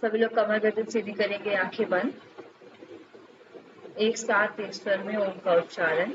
सभी लोग कमर गर्दन सीधी करेंगे, आंखें बंद। एक साथ एक स्वर में ओम का उच्चारण।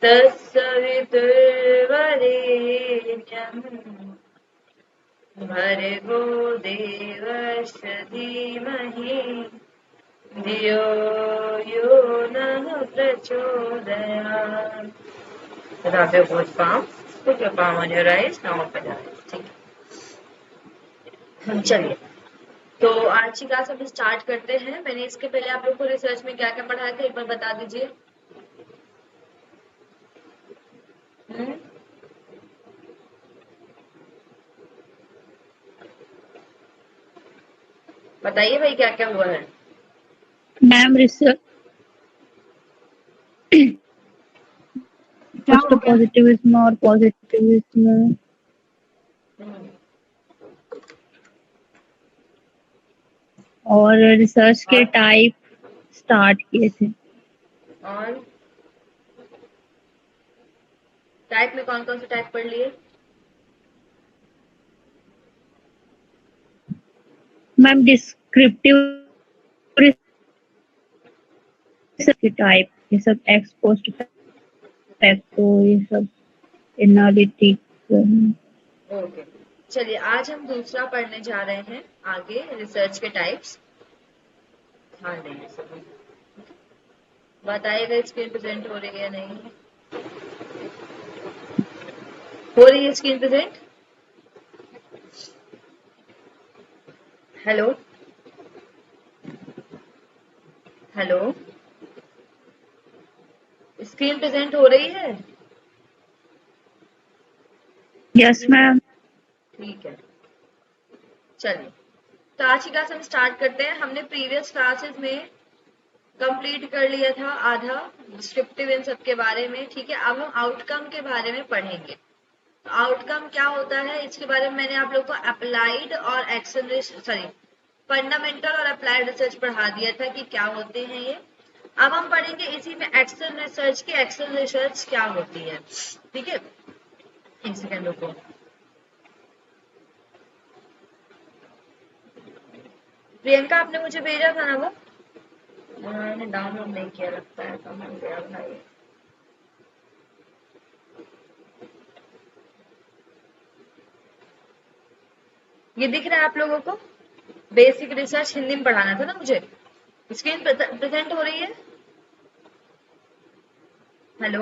तत्सवितुर्वरेण्यं भर्गो देवस्य धीमहि धियो यो नः प्रचोदयात्। Wrap your both palms. Put your palm on your eyes. Now open your eyes. ठीक है, चलिए तो आज की क्लास हम स्टार्ट करते हैं। मैंने इसके पहले आप लोग को रिसर्च में क्या क्या पढ़ाया था, एक बार बता दीजिए। बताइए भाई क्या क्या हुआ है। मैम रिसर्च तो पॉजिटिविज्म और पॉजिटिविज्म और रिसर्च के टाइप स्टार्ट किए थे। और टाइप में कौन कौन से टाइप पढ़ लिए? मैम डिस्क्रिप्टिव टाइप, ये सब एक्स पोस्ट फैक्टो, ये सब एनालिटिक। ओके, चलिए आज हम दूसरा पढ़ने जा रहे हैं आगे, रिसर्च के टाइप्स। हाँ नहीं सब बताइएगा स्क्रीन प्रेजेंट हो रही है नहीं हो रही है screen present? Hello hello, screen present हो रही है? Yes ma'am. ठीक है, चलिए तो आज की क्लास हम स्टार्ट करते हैं। हमने प्रीवियस क्लासेस में कंप्लीट कर लिया था आधा डिस्क्रिप्टिव इन सब के बारे में। ठीक है, अब हम आउटकम के बारे में पढ़ेंगे। आउटकम क्या होता है इसके बारे में मैंने आप लोग को अप्लाइड और फंडामेंटल और अप्लाइड रिसर्च पढ़ा दिया था कि क्या होते हैं ये। अब हम पढ़ेंगे इसी में एक्शन रिसर्च की एक्शन रिसर्च क्या होती है। ठीक है, एक सेकेंड रुको। प्रियंका आपने मुझे भेजा था ना वो, मैंने डाउनलोड नहीं किया लगता है, कहाँ गया भाई। ये दिख रहा है आप लोगों को? बेसिक रिसर्च हिंदी में पढ़ाना था ना मुझे। स्क्रीन प्रेजेंट हो रही है? हेलो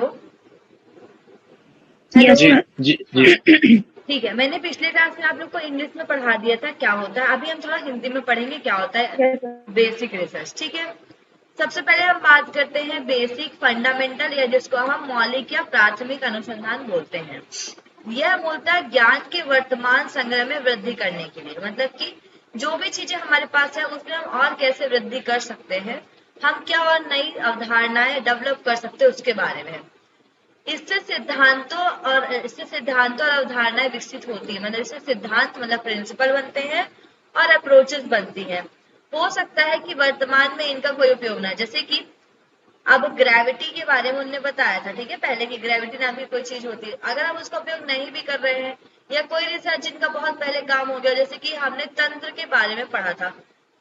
हेलो जी जी जी ठीक है, मैंने पिछले क्लास में आप लोग को इंग्लिश में पढ़ा दिया था क्या होता है। अभी हम थोड़ा हिंदी में पढ़ेंगे क्या होता है बेसिक रिसर्च। ठीक है, सबसे पहले हम बात करते हैं बेसिक फंडामेंटल, या जिसको हम मौलिक या प्राथमिक अनुसंधान बोलते हैं। यह मूलतः ज्ञान के वर्तमान संग्रह में वृद्धि करने के लिए, मतलब कि जो भी चीजें हमारे पास है उसमें हम और कैसे वृद्धि कर सकते हैं, हम क्या और नई अवधारणाएं डेवलप कर सकते हैं उसके बारे में। इससे सिद्धांतों और अवधारणाएं विकसित होती है। मतलब इससे सिद्धांत मतलब प्रिंसिपल बनते हैं और अप्रोचेस बनती हैं। हो सकता है कि वर्तमान में इनका कोई उपयोग ना, जैसे कि अब ग्रेविटी के बारे में उन्होंने बताया था। ठीक है, पहले की ग्रेविटी नाम की कोई चीज होती है, अगर हम उसका उपयोग नहीं भी कर रहे हैं, या कोई रिसर्च जिनका बहुत पहले काम हो गया, जैसे कि हमने तंत्र के बारे में पढ़ा था,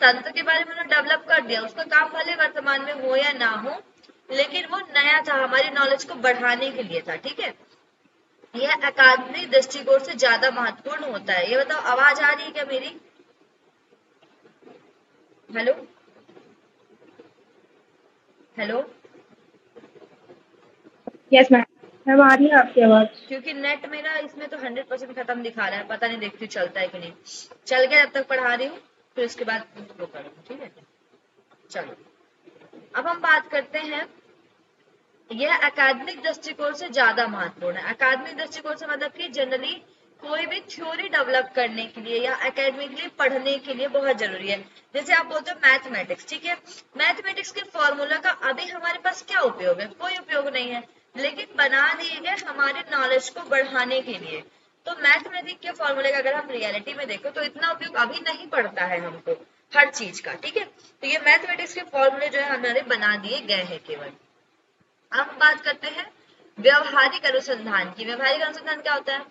तंत्र के बारे में उन्होंने डेवलप कर दिया, उसका काम भले वर्तमान में हो या ना हो, लेकिन वो नया था, हमारी नॉलेज को बढ़ाने के लिए था। ठीक है, यह अकादमिक दृष्टिकोण से ज्यादा महत्वपूर्ण होता है। ये बताओ आवाज आ रही है क्या मेरी? हेलो हेलो, यस मैम आ रही है आपकी आवाज। क्योंकि नेट मेरा इसमें तो 100% खत्म दिखा रहा है, पता नहीं देखती चलता है कि नहीं। चल गया, जब तक पढ़ा रही हूँ फिर उसके बाद वो करूँगी। ठीक है, चलो अब हम बात करते हैं, यह अकादमिक दृष्टिकोण से ज्यादा महत्वपूर्ण है। अकादमिक दृष्टिकोण से मतलब कि जनरली कोई भी थ्योरी डेवलप करने के लिए या एकेडमिकली पढ़ने के लिए बहुत जरूरी है। जैसे आप बोलते हो मैथमेटिक्स, ठीक है, मैथमेटिक्स के फॉर्मूला का अभी हमारे पास क्या उपयोग है? कोई उपयोग नहीं है, लेकिन बना दिए गए हमारे नॉलेज को बढ़ाने के लिए। तो मैथमेटिक्स के फॉर्मूले का अगर हम रियलिटी में देखो तो इतना उपयोग अभी नहीं पड़ता है हमको हर चीज का, ठीक है। तो ये मैथमेटिक्स के फॉर्मूले जो है हमारे बना दिए गए हैं केवल। अब हम बात करते हैं व्यवहारिक अनुसंधान की। व्यवहारिक अनुसंधान क्या होता है?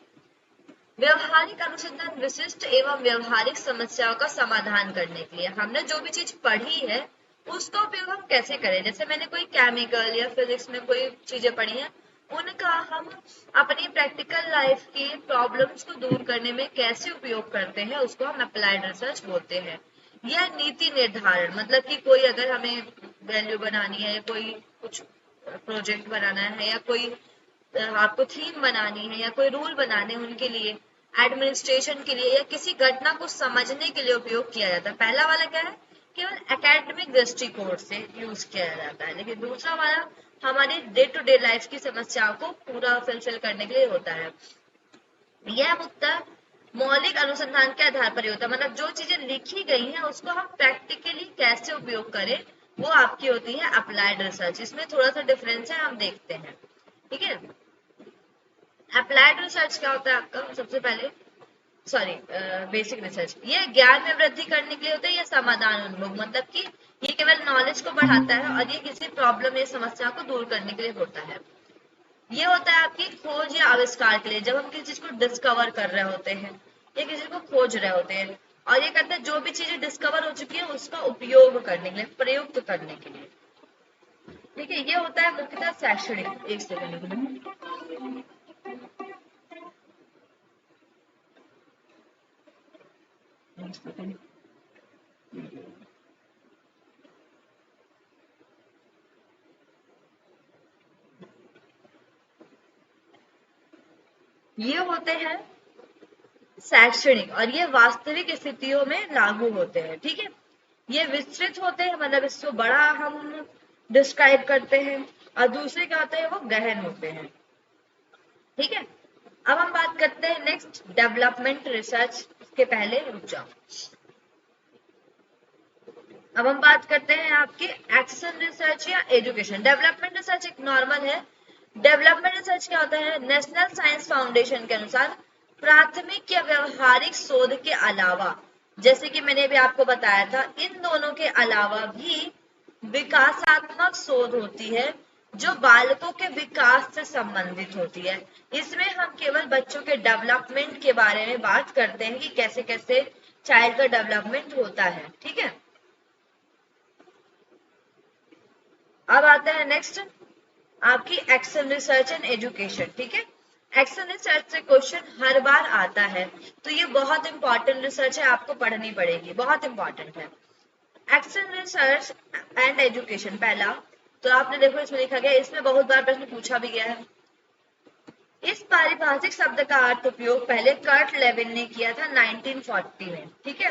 व्यवहारिक अनुसंधान विशिष्ट एवं व्यवहारिक समस्याओं का समाधान करने के लिए हमने जो भी चीज पढ़ी है उसका उपयोग हम कैसे करें। जैसे मैंने कोई केमिकल या फिजिक्स में कोई चीजें पढ़ी हैं, उनका हम अपनी प्रैक्टिकल लाइफ की प्रॉब्लम्स को दूर करने में कैसे उपयोग करते हैं, उसको हम अप्लाइड रिसर्च बोलते हैं। यह नीति निर्धारण, मतलब कि कोई अगर हमें वैल्यू बनानी है, कोई कुछ प्रोजेक्ट बनाना है, या कोई आपको थीम बनानी है, या कोई रूल बनाने उनके लिए, एडमिनिस्ट्रेशन के लिए, या किसी घटना को समझने के लिए उपयोग किया जाता है। पहला वाला क्या है? केवल एकेडमिक दृष्टिकोण से यूज किया जाता है। लेकिन दूसरा वाला हमारी डे टू डे लाइफ की समस्याओं को पूरा फुलफिल करने के लिए होता है। यह मुद्दा मौलिक अनुसंधान के आधार पर ही होता है, मतलब जो चीजें लिखी गई हैं उसको हम प्रैक्टिकली कैसे उपयोग करें, वो आपकी होती है अप्लाइड रिसर्च। इसमें थोड़ा सा डिफरेंस है, हम देखते हैं, ठीक है। अप्लाइड रिसर्च क्या होता है आपका? सबसे पहले सॉरी, बेसिक रिसर्च, ये ज्ञान में वृद्धि करने के लिए होता है, या समाधान उन्मुख, मतलब कि ये केवल नॉलेज को बढ़ाता है और ये किसी प्रॉब्लम या समस्या को दूर करने के लिए होता है। ये होता है आपकी खोज या आविष्कार के लिए, जब हम किसी चीज को डिस्कवर कर रहे होते हैं या किसी को खोज रहे होते हैं। और ये करते हैं जो भी चीजें डिस्कवर हो चुकी है उसका उपयोग करने के लिए, प्रयुक्त करने के लिए, ठीक है। ये होता है मुख्यतः शैक्षणिक। एक सेकंड, ये होते हैं शैक्षणिक और ये वास्तविक स्थितियों में लागू होते हैं, ठीक है। ये विस्तृत होते हैं, मतलब इसको बड़ा हम डिस्क्राइब करते हैं, और दूसरे क्या होते हैं, वो गहन होते हैं, ठीक है। अब हम बात करते हैं नेक्स्ट डेवलपमेंट रिसर्च के पहले रुक जाओ। अब हम बात करते हैं आपके एक्शन रिसर्च या एजुकेशन। डेवलपमेंट रिसर्च एक नॉर्मल है। डेवलपमेंट रिसर्च क्या होता है? नेशनल साइंस फाउंडेशन के अनुसार प्राथमिक या व्यवहारिक शोध के अलावा, जैसे कि मैंने भी आपको बताया था, इन दोनों के अलावा भी विकासात्मक शोध होती है जो बालकों के विकास से संबंधित होती है। इसमें हम केवल बच्चों के डेवलपमेंट के बारे में बात करते हैं कि कैसे कैसे चाइल्ड का डेवलपमेंट होता है, ठीक है। अब आता है नेक्स्ट आपकी एक्शन रिसर्च एंड एजुकेशन, ठीक है। एक्शन रिसर्च से क्वेश्चन हर बार आता है, तो ये बहुत इंपॉर्टेंट रिसर्च है, आपको पढ़नी पड़ेगी, बहुत इंपॉर्टेंट है। एक्शन रिसर्च एंड एजुकेशन, पहला तो आपने देखो इसमें लिखा गया, इसमें बहुत बार प्रश्न पूछा भी गया है। इस पारिभाषिक शब्द का अर्थ उपयोग पहले कर्ट लेविन ने किया था 1940 में, ठीक है।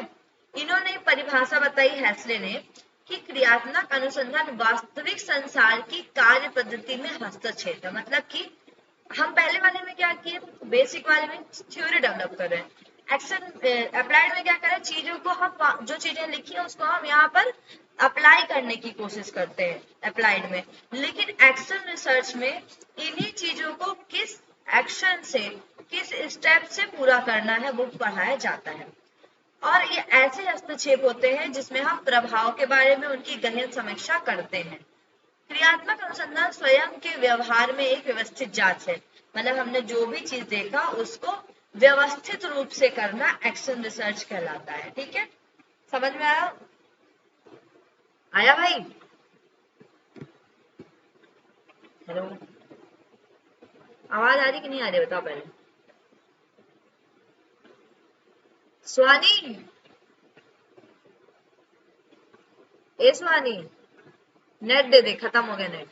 इन्होंने परिभाषा बताई हैसले ने कि क्रियात्मक अनुसंधान वास्तविक संसार की कार्य पद्धति में हस्तक्षेप है, मतलब कि हम पहले वाले में क्या किए, बेसिक वाले में थ्योरी डेवलप कर रहे हैं, एक्शन अप्लाइड में क्या कर रहे हैं, चीजों को हम जो चीजें लिखी है उसको हम यहाँ पर अप्लाई करने की कोशिश करते हैं अप्लाइड में। लेकिन एक्शन रिसर्च में इन्हीं चीजों को किस एक्शन से, किस स्टेप से पूरा करना है वो पढ़ाया जाता है। और ये ऐसे हस्तक्षेप होते हैं जिसमें हम प्रभाव के बारे में उनकी गहन समीक्षा करते हैं। क्रियात्मक अनुसंधान स्वयं के व्यवहार में एक व्यवस्थित जांच है, मतलब हमने जो भी चीज देखा उसको व्यवस्थित रूप से करना एक्शन रिसर्च कहलाता है, ठीक है। समझ में आया? आया भाई? हेलो, आवाज आ रही कि नहीं आ रही बताओ पहले। स्वानी, ए स्वानी, नेट दे दे, खत्म हो गया नेट।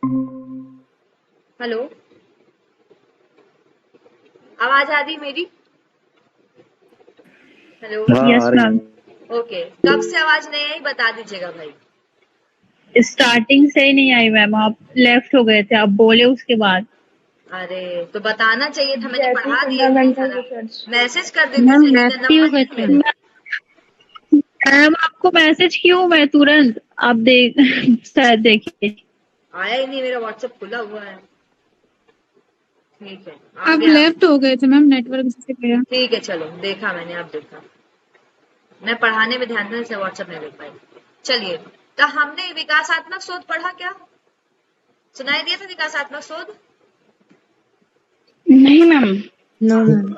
हेलो, आवाज आ रही मेरी? हेलो। हाँ यस आ रही मैम, है। ओके, कब से आवाज नहीं आई बता दीजिएगा भाई। स्टार्टिंग से ही नहीं आई मैम, आप लेफ्ट हो गए थे, आप बोले उसके बाद। अरे तो बताना चाहिए था, मैंने जैसे पढ़ा दिया इतना फंडामेंटल सारा। रिसर्च। मैसेज कर देते मैम सही लेफ्ट ही हो नंबर गए नहीं थे। मिले। मैम आपको मैसेज क्यों, मैं तुरंत आप देख शायद देखिए। आया ही नहीं, मेरा व्हाट्सएप खुला हुआ है। ठीक है, आ आप गया। लेफ्ट हो गए थे मैम, नेटवर्क से गया। ठीक है चलो, देखा मैंने, अब देखा। मैं पढ़ाने में ध्यान देने से व्हाट्सएप नहीं देख पाई। चलिए, तो हमने विकासात्मक शोध पढ़ा क्या? सुनाई दिया था विकासात्मक शोध? नहीं मैम। No ma'am.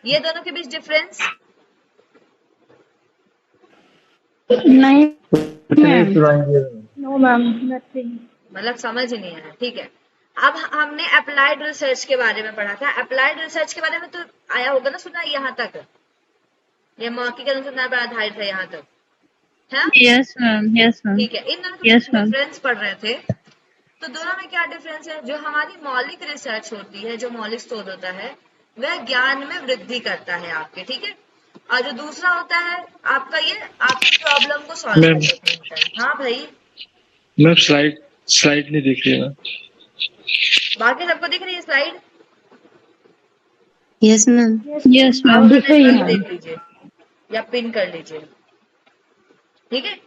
ये दोनों के बीच डिफरेंस? नहीं कुछ नहीं मैम। सुनाई दिया। No ma'am, nothing. मतलब समझ ही नहीं आया। ठीक है, अब हमने अप्लाइड रिसर्च के बारे में पढ़ा था। अप्लाइड रिसर्च के बारे में तो आया होगा ना, सुना यहाँ तक? ये मौखिक अनुसंधान पर आधारित है यहाँ तक, है? यस मैम, यस मैम, ठीक है, इन दोनों के यस बीच मैम। डिफरेंस पढ़ रहे थे। तो दोनों में क्या डिफरेंस है? जो हमारी मौलिक रिसर्च होती है, जो मौलिक शोध होता है, वह ज्ञान में वृद्धि करता है आपके, ठीक है। और जो दूसरा होता है आपका, ये आपकी प्रॉब्लम को सॉल्व मैम करने के लिए होता है। हाँ भाई, मैम स्लाइड स्लाइड नहीं दिख रही है ना। बाकी सबको दिख रही है स्लाइड? Yes ma'am. यस आप मैम, अपना दिख रही नेटवर्क है। देख लीजिए या पिन कर लीजिए, ठीक है।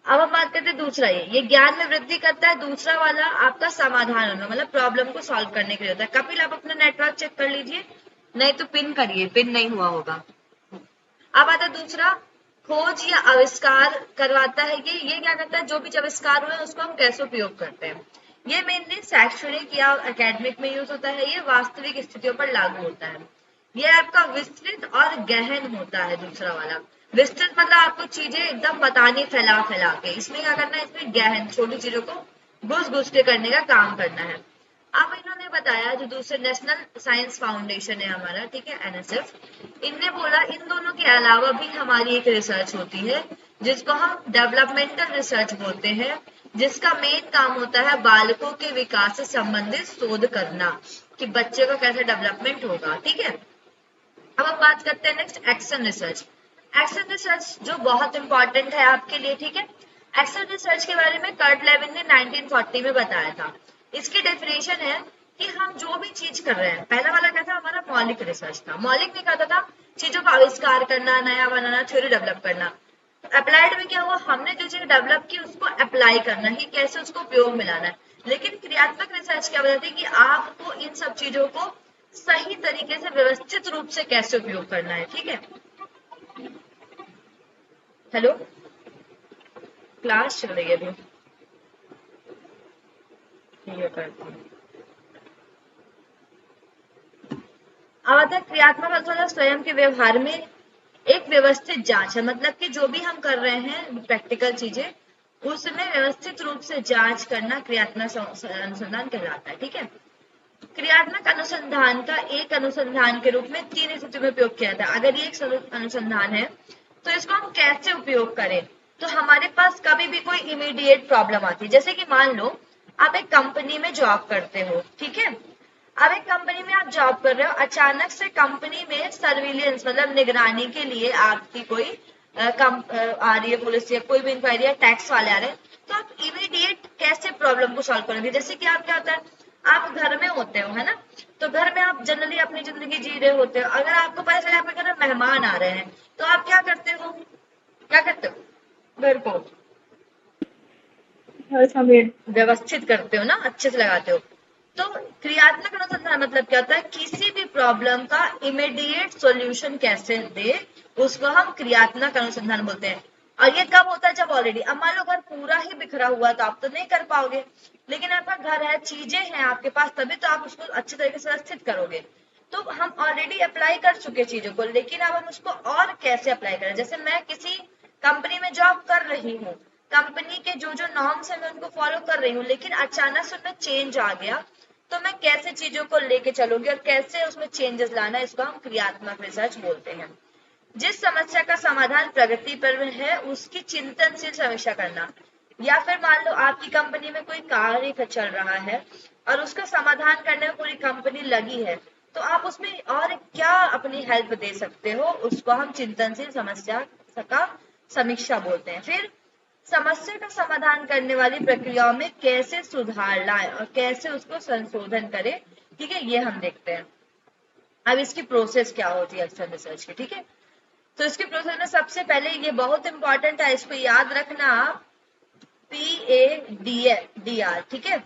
अब हम बात करते हैं दूसरा, ये ज्ञान में वृद्धि करता है। दूसरा वाला आपका समाधान होना, मतलब प्रॉब्लम को सॉल्व करने के लिए होता है। कपिल आप अपना नेटवर्क चेक कर लीजिए, नहीं तो पिन करिए, पिन नहीं हुआ होगा। अब आता है दूसरा, खोज या आविष्कार करवाता है। ये क्या करता है? जो भी आविष्कार हुए उसको हम कैसे उपयोग करते हैं। ये मेनली शैक्षणिक या एकेडमिक में यूज होता है, ये वास्तविक स्थितियों पर लागू होता है। ये आपका विस्तृत और गहन होता है। दूसरा वाला विस्तृत मतलब आपको चीजें एकदम बतानी फैला फैला के, इसमें क्या करना है? इसमें गहन छोटी चीजों को घुस घुस के करने का काम करना है। अब इन्होंने बताया, जो दूसरे नेशनल साइंस फाउंडेशन है हमारा, ठीक है, एनएसएफ, इनने बोला इन दोनों के अलावा भी हमारी एक रिसर्च होती है जिसको हम डेवलपमेंटल रिसर्च बोलते हैं, जिसका मेन काम होता है बालकों के विकास से संबंधित शोध करना, कि बच्चे का कैसे डेवलपमेंट होगा, ठीक है। अब हम बात करते हैं next, action research. Action research जो बहुत इंपॉर्टेंट है आपके लिए, ठीक है। एक्शन रिसर्च के बारे में कर्ट लेविन ने 1940 में बताया था। इसकी डेफिनेशन है कि हम जो भी चीज कर रहे हैं, पहला वाला क्या था हमारा? मौलिक रिसर्च था। मौलिक में कहता था चीजों का आविष्कार करना, नया बनाना, थ्योरी डेवलप करना। अप्लाइड में क्या हुआ? हमने जो चीज डेवलप की उसको अप्लाई करना ही, कैसे उसको उपयोग में लाना है। लेकिन क्रियात्मक रिसर्च क्या बताती है? कि आपको इन सब चीजों को सही तरीके से व्यवस्थित रूप से कैसे उपयोग करना है, ठीक है। हेलो, क्लास चल रही है अभी, ये करती हूँ। अब आता है क्रियात्मक मतलब स्वयं के व्यवहार में एक व्यवस्थित जांच है। मतलब कि जो भी हम कर रहे हैं प्रैक्टिकल चीजें, उसमें व्यवस्थित रूप से जांच करना क्रियात्मक अनुसंधान कहलाता है, ठीक है। क्रियात्मक अनुसंधान का एक अनुसंधान के रूप में 3 स्थिति में उपयोग किया था। अगर ये एक अनुसंधान है तो इसको हम कैसे उपयोग करें? तो हमारे पास कभी भी कोई इमीडिएट प्रॉब्लम आती है, जैसे कि मान लो आप एक कंपनी में जॉब करते हो, ठीक है। अब एक कंपनी में आप जॉब कर रहे हो, अचानक से कंपनी में सर्विलियंस मतलब निगरानी के लिए आपकी कोई आ रही है, पुलिस या कोई भी इंक्वायरी है, टैक्स वाले आ रहे हैं, तो आप इमीडिएट कैसे प्रॉब्लम को सॉल्व करोगे? जैसे कि आप क्या होता है, आप घर में होते हो, है ना, तो घर में आप जनरली अपनी जिंदगी जी रहे होते हो। अगर आपको पता चला आपके घर में मेहमान आ रहे हैं, तो आप क्या करते हो? क्या करते हो? घर को हर समय व्यवस्थित करते हो ना, अच्छे से लगाते हो। तो क्रियात्मक अनुसंधान मतलब क्या होता है? किसी भी प्रॉब्लम का इमीडिएट सॉल्यूशन कैसे दे, उसको हम क्रियात्मक अनुसंधान बोलते हैं। और ये कब होता है? जब ऑलरेडी, अब मान लो घर पूरा ही बिखरा हुआ है तो आप तो नहीं कर पाओगे, लेकिन आपका घर है, चीजें हैं आपके पास, तभी तो आप उसको अच्छे तरीके से व्यवस्थित करोगे। तो हम ऑलरेडी अप्लाई कर चुके चीजों को, लेकिन अब हम उसको और कैसे अप्लाई करें? जैसे मैं किसी कंपनी में जॉब कर रही हूँ, कंपनी के जो जो नॉर्म्स है मैं उनको फॉलो कर रही हूँ, लेकिन अचानक से उनमें चेंज आ गया, तो मैं कैसे चीजों को लेके चलूंगी और कैसे उसमें चेंजेस लाना, इसको हम क्रियात्मक रिसर्च बोलते हैं। जिस समस्या का समाधान प्रगति पर है उसकी चिंतनशील समीक्षा करना। या फिर मान लो आपकी कंपनी में कोई कार्य चल रहा है और उसका समाधान करने में पूरी कंपनी लगी है, तो आप उसमें और क्या अपनी हेल्प दे सकते हो, उसको हम चिंतनशील समस्या का समीक्षा बोलते हैं। फिर समस्या का समाधान करने वाली प्रक्रियाओं में कैसे सुधार लाए और कैसे उसको संशोधन करें, ठीक है, ये हम देखते हैं। अब इसकी प्रोसेस क्या होती है एक्शन रिसर्च की, ठीक है। तो इसके प्रोसेस में सबसे पहले, ये बहुत इंपॉर्टेंट है, इसको याद रखना, PADR, ठीक है,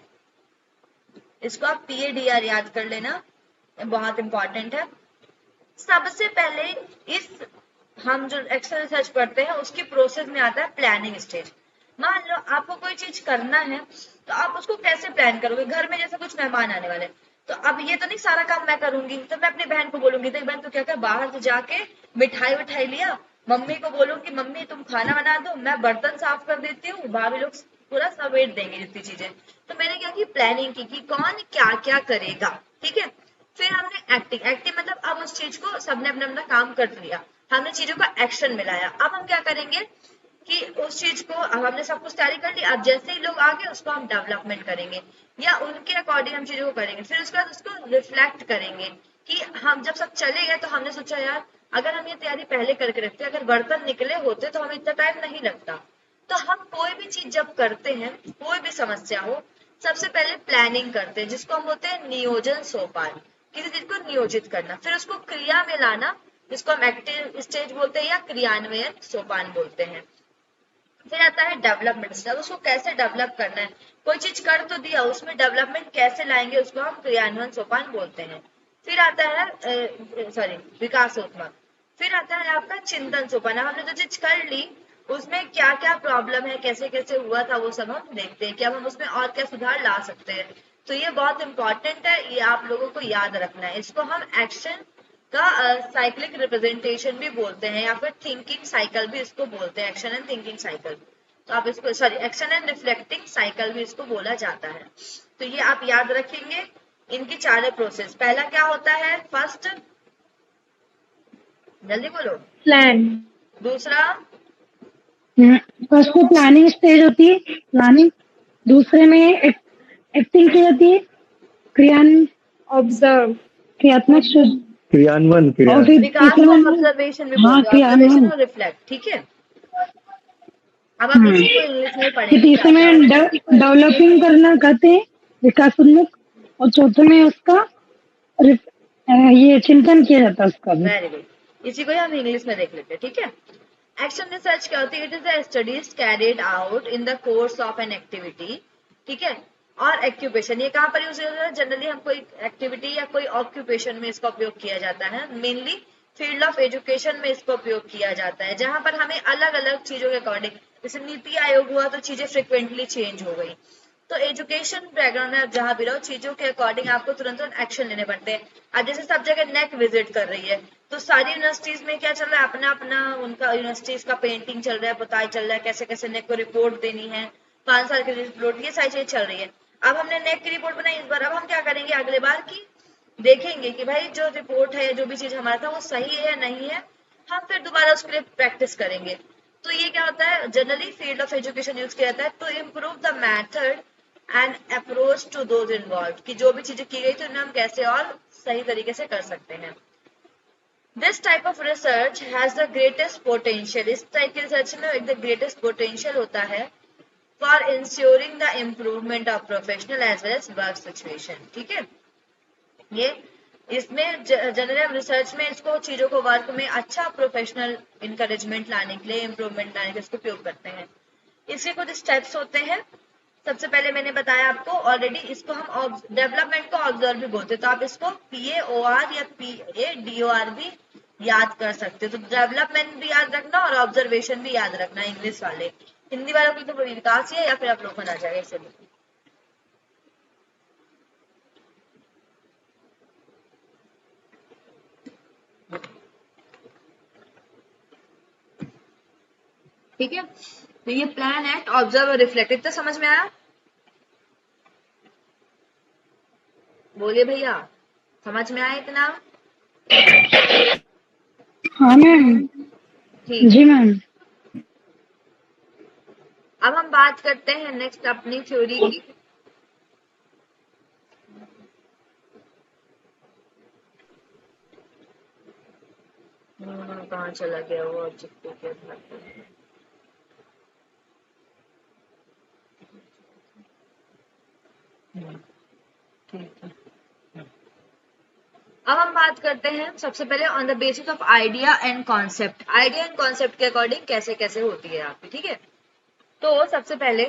इसको आप PADR याद कर लेना, बहुत इंपॉर्टेंट है। सबसे पहले इस हम जो एक्शन रिसर्च करते हैं उसकी प्रोसेस में आता है प्लानिंग स्टेज। मान लो आपको कोई चीज करना है, तो आप उसको कैसे प्लान करोगे। घर में जैसे कुछ मेहमान आने वाले, तो अब ये तो नहीं सारा काम मैं करूंगी, तो मैं अपनी बहन को बोलूंगी, तो बहन तो क्या कर, बाहर से जाके मिठाई विठाई लिया, मम्मी को बोलूंगी मम्मी तुम खाना बना दो, मैं बर्तन साफ कर देती हूँ, भाभी लोग पूरा समेट देंगे जितनी चीजें। तो मैंने क्या की, प्लानिंग की कि कौन क्या क्या करेगा, ठीक है। फिर हमने एक्टिंग मतलब अब उस चीज को सबने अपना अपना काम कर लिया, हमने चीजों का एक्शन मिलाया। अब हम क्या करेंगे कि उस चीज को, अब हमने सब कुछ तैयारी कर ली, अब जैसे ही लोग आगे उसको हम डेवलपमेंट करेंगे या उनके अकॉर्डिंग हम चीजों को करेंगे। फिर उसके बाद उसको रिफ्लेक्ट करेंगे कि हम जब सब चले गए तो हमने सोचा यार अगर हम ये तैयारी पहले करके रखते, अगर बर्तन निकले होते तो हमें इतना टाइम नहीं लगता। तो हम कोई भी चीज जब करते हैं, कोई भी समस्या हो, सबसे पहले प्लानिंग करते हैं, जिसको हम बोलते हैं नियोजन सोपान, किसी चीज को नियोजित करना, फिर उसको क्रिया में लाना, जिसको हम एक्टिव स्टेज बोलते हैं या क्रियान्वयन सोपान बोलते हैं। फिर आता है डेवलपमेंट स्टेज, उसको कैसे डेवलप करना है, कोई चीज कर तो दिया, उसमें डेवलपमेंट कैसे लाएंगे, उसको हम क्रियान्वयन सोपान बोलते हैं। फिर आता है विकासोत्मक। फिर आता है आपका चिंतन सोपान, हमने जो चीज कर ली उसमें क्या क्या प्रॉब्लम है, कैसे कैसे हुआ था, वो सब हम देखते हैं कि अब हम उसमें और क्या सुधार ला सकते हैं। तो ये बहुत इंपॉर्टेंट है, ये आप लोगों को याद रखना है। इसको हम एक्शन का साइक्लिक रिप्रेजेंटेशन भी बोलते हैं, या फिर थिंकिंग साइकिल भी इसको बोलते हैं, एक्शन एंड थिंकिंग साइकिल। तो आप इसको एक्शन एंड रिफ्लेक्टिंग साइकिल भी इसको बोला जाता है। तो ये आप याद रखेंगे, इनकी चारों प्रोसेस। पहला क्या होता है, फर्स्ट, जल्दी बोलो, प्लान। दूसरा, फर्स्ट में प्लानिंग स्टेज होती है, प्लानिंग। दूसरे में एक्टिंग की जाती है, क्रियान ऑब्जर्व। क्रियात्मक क्रियान्वयन और क्रियान्वयन फिर विकास तीसरे को में, ऑब्जर्वेशन भी हाँ बोलते हैं, ऑब्जर्वेशन क्रियान्वयन। और रिफ्लेक्ट, ठीक है। अब आप इसी को इंग्लिश में फिर पढ़ेंगे क्या तीसरे क्या में होता है। डेवलपिंग करना कहते हैं, विकासोन्मुख। और चौथे में उसका ये चिंतन किया जाता है उसका भी। वेरी गुड, इसी को ही हम इंग्लिश में देख लेते हैं, ठीक है। एक्शन रिसर्च क्या होती है, it is the studies carried out in the course of an activity, ठीक है। और एक्यूपेशन, ये कहाँ पर यूज होता है, जनरली हम कोई एक्टिविटी या कोई ऑक्यूपेशन में इसका उपयोग किया जाता है। मेनली फील्ड ऑफ एजुकेशन में इसका उपयोग किया जाता है, जहां पर हमें अलग अलग चीजों के अकॉर्डिंग, जैसे नीति आयोग हुआ तो चीजें फ्रिक्वेंटली चेंज हो गई। तो एजुकेशन बैकग्राउंड में आप जहां भी रहो, चीजों के अकॉर्डिंग आपको तुरंत एक्शन लेने पड़ते हैं। अब जैसे सब जगह नेक विजिट कर रही है, तो सारी यूनिवर्सिटीज में क्या चल रहा है, अपना अपना उनका यूनिवर्सिटीज का पेंटिंग चल रहा है, पुताई चल रहा है, कैसे कैसे नेक को रिपोर्ट देनी है, 5 साल की रिपोर्ट, ये सारी चीजें चल रही है। अब हमने नेक की रिपोर्ट बनाई इस बार, अब हम क्या करेंगे अगले बार की, देखेंगे कि भाई जो रिपोर्ट है, जो भी चीज हमारा था वो सही है या नहीं है, हम फिर दोबारा उसके लिए प्रैक्टिस करेंगे। तो ये क्या होता है, generally field of education use किया जाता है to improve the method and approach to those involve, कि जो भी चीजें की गई थी उन्हें हम कैसे और सही तरीके से कर सकते हैं। This type of research has the greatest potential, इस टाइप की रिसर्च में एक द ग्रेटेस्ट पोटेंशियल होता है for ensuring the improvement of professional as well as work situation, ठीक है। ये इसमें जनरल रिसर्च में इसको चीजों को वर्क में अच्छा प्रोफेशनल इंकरेजमेंट लाने के लिए, इम्प्रूवमेंट लाने के लिए इसको उपयोग करते हैं। इसके कुछ स्टेप्स होते हैं। सबसे पहले मैंने बताया आपको ऑलरेडी, इसको हम डेवलपमेंट को ऑब्जर्व भी बोलते हैं, तो आप इसको PAOR या PADOR भी याद कर सकते हो। तो डेवलपमेंट भी याद रखना और ऑब्जर्वेशन भी याद रखना, इंग्लिश वाले। हिंदी वालों की तो विकास ही है, या फिर अवलोकन आ जाएगा, इससे भी। ठीक है, तो ये प्लान, एक्ट, ऑब्जर्व और रिफ्लेक्ट, इतना समझ में आया? बोलिए भैया, समझ में आया इतना? हाँ मैम। ठीक है। जी मैम। अब हम बात करते हैं नेक्स्ट अपनी थ्योरी की। कहाँ चला गया वो ऑब्जेक्टिव के आधार पर। ठीक है, अब हम बात करते हैं सबसे पहले on the basis of idea and concept. Idea and concept के अकॉर्डिंग कैसे कैसे होती है आपकी, ठीक है। तो सबसे पहले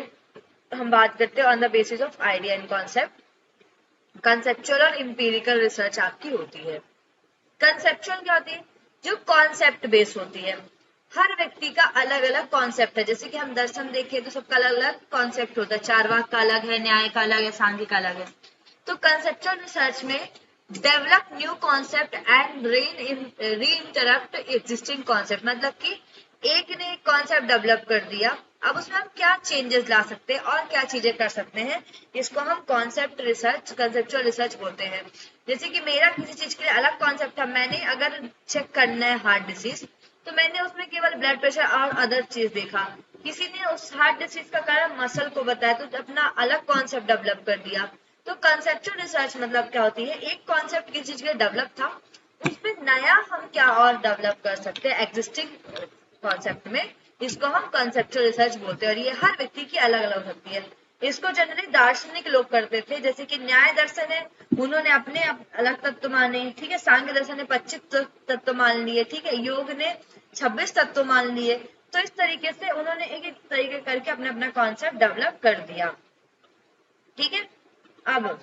हम बात करते हैं on the basis of idea and concept. Conceptual और इंपीरिकल रिसर्च आपकी होती है। कंसेप्चुअल क्या होती है? जो कॉन्सेप्ट बेस होती है। हर व्यक्ति का अलग अलग कॉन्सेप्ट है। जैसे कि हम दर्शन देखें तो सबका अलग अलग कॉन्सेप्ट होता है। चारवाक का अलग है, न्याय का अलग है, सांख्य का अलग है। तो कंसेप्चुअल रिसर्च में develop new concept and reinterpret existing concept, मतलब कि एक ने एक कॉन्सेप्ट डेवलप कर दिया, अब उसमें हम क्या चेंजेस ला सकते हैं और क्या चीजें कर सकते हैं, इसको हम कॉन्सेप्ट रिसर्च, कंसेप्चुअल रिसर्च बोलते हैं। जैसे कि मेरा किसी चीज के लिए अलग कॉन्सेप्ट था, मैंने अगर चेक करना है हार्ट डिसीज, तो मैंने उसमें केवल ब्लड प्रेशर और अदर चीज देखा। किसी ने उस हार्ट डिसीज का कारण मसल को बताया, तो अपना अलग कॉन्सेप्ट डेवलप कर दिया। तो कंसेप्चुअल रिसर्च मतलब क्या होती है? एक कॉन्सेप्ट किसी चीज के डेवलप था, उसमें नया हम क्या और डेवलप कर सकते हैं एग्जिस्टिंग कॉन्सेप्ट में, इसको हम कंसेप्चुअल रिसर्च बोलते हैं। और ये हर व्यक्ति की अलग अलग होती है। इसको जनरली दार्शनिक लोग करते थे, जैसे कि न्याय दर्शन है, उन्होंने अपने अलग तत्व माने, ठीक है। सांख्य दर्शन ने 25 तत्व मान लिए, ठीक है। योग ने 26 तत्व मान लिए। तो इस तरीके से उन्होंने एक एक तरीके करके अपना अपना कॉन्सेप्ट डेवलप कर दिया, ठीक है। अब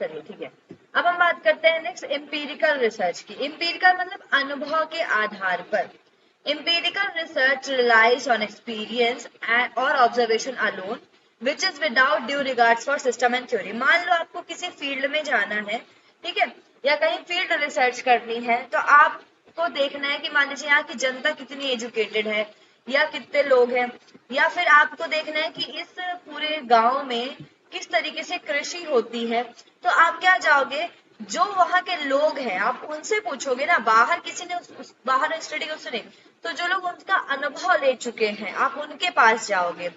चलिए ठीक है, अब हम बात करते हैं नेक्स्ट एम्पिरिकल रिसर्च की। एम्पिरिकल मतलब अनुभव के आधार पर। Empirical research relies on experience और observation alone which is without due regards for system and theory. मान लो आपको किसी फील्ड में जाना है, ठीक है, या कहीं फील्ड रिसर्च करनी है, तो आपको देखना है कि मान लीजिए यहाँ की जनता कितनी एजुकेटेड है या कितने लोग हैं, या फिर आपको देखना है कि इस पूरे गांव में किस तरीके से कृषि होती है। तो आप क्या जाओगे, जो वहां के लोग हैं आप उनसे पूछोगे ना, बाहर किसी ने बाहर स्टडी उससे नहीं, तो जो लोग उनका अनुभव ले चुके हैं आप उनके पास जाओगे।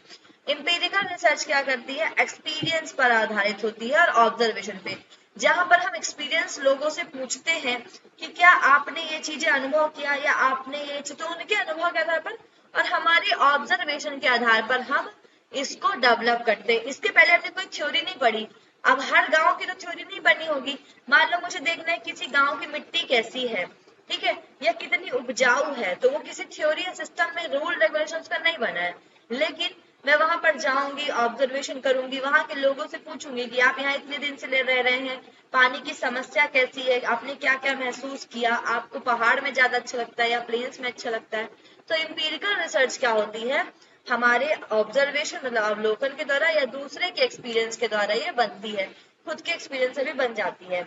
एम्पिरिकल रिसर्च क्या करती है? एक्सपीरियंस पर आधारित होती है और ऑब्जर्वेशन पे, जहां पर हम एक्सपीरियंस लोगों से पूछते हैं कि क्या आपने ये चीजें अनुभव किया या आपने ये, तो उनके अनुभव के आधार पर और हमारे ऑब्जर्वेशन के आधार पर हम इसको डेवलप करते हैं। इसके पहले हमने कोई थ्योरी नहीं पढ़ी। अब हर गांव की तो थ्योरी नहीं बनी होगी। मान लो मुझे देखना है किसी गांव की मिट्टी कैसी है, ठीक है, या कितनी उपजाऊ है, तो वो किसी थ्योरी या सिस्टम में रूल रेगुलेशंस का नहीं बना है। लेकिन मैं वहां पर जाऊंगी, ऑब्जर्वेशन करूंगी, वहां के लोगों से पूछूंगी कि आप यहाँ इतने दिन से रह रहे हैं, पानी की समस्या कैसी है, आपने क्या क्या महसूस किया, आपको पहाड़ में ज्यादा अच्छा लगता है या प्लेन्स में अच्छा लगता है। तो एम्पिरिकल रिसर्च क्या होती है? हमारे ऑब्जर्वेशन मतलब अवलोकन के द्वारा या दूसरे के एक्सपीरियंस के द्वारा ये बनती है, खुद के एक्सपीरियंस से भी बन जाती है।